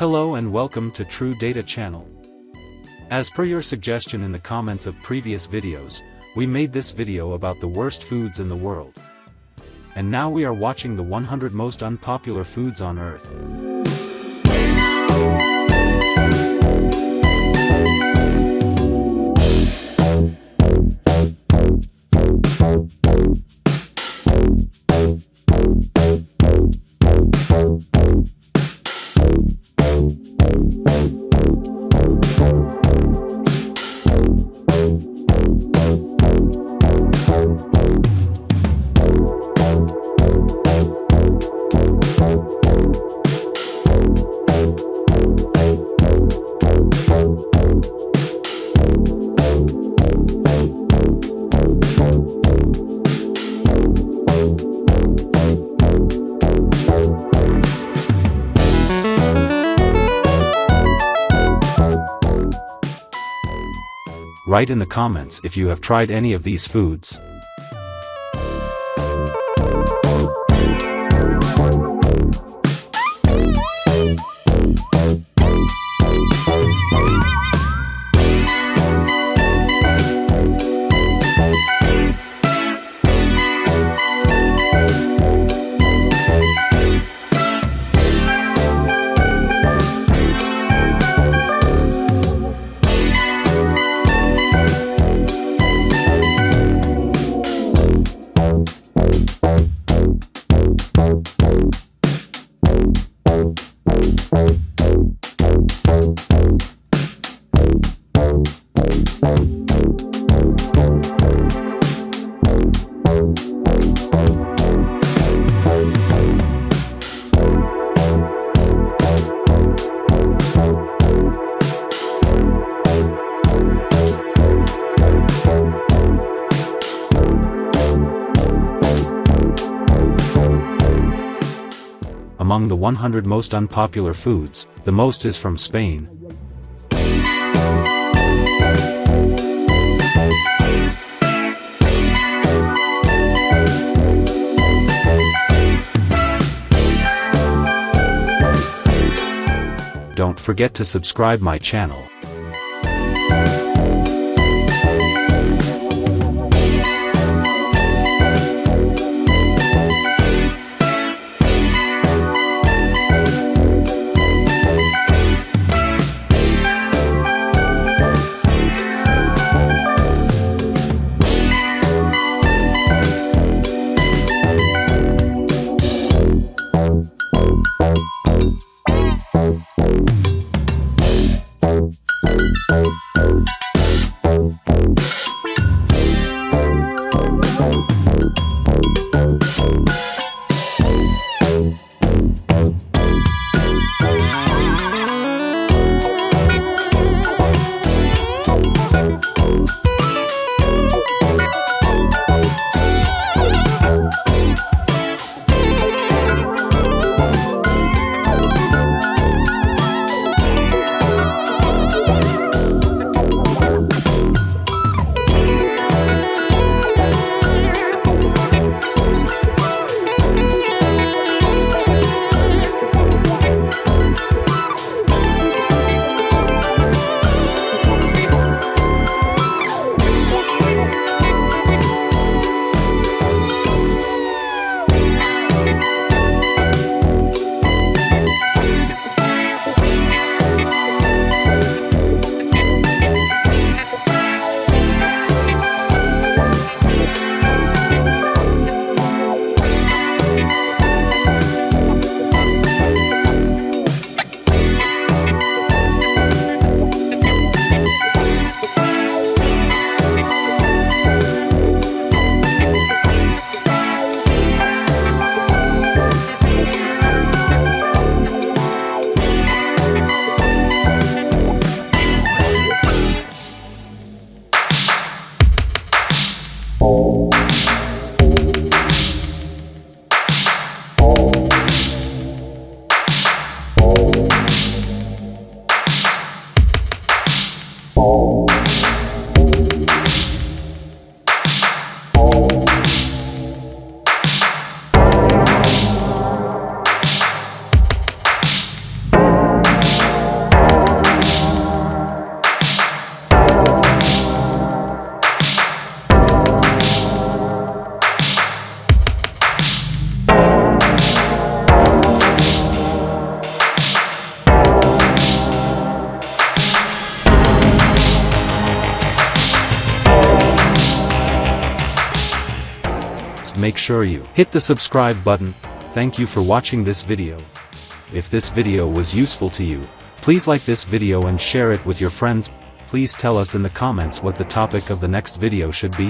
Hello and welcome to True Data channel. As per your suggestion in the comments of previous videos, we made this video about the worst foods in the world. And now we are watching the 100 most unpopular foods on Earth. Write in the comments if you have tried any of these foods. Among the 100 most unpopular foods, the most is from Spain. Don't forget to subscribe my channel. make sure you hit the subscribe button. Thank you for watching this video. If this video was useful to you, please like this video and share it with your friends. Please tell us in the comments what the topic of the next video should be.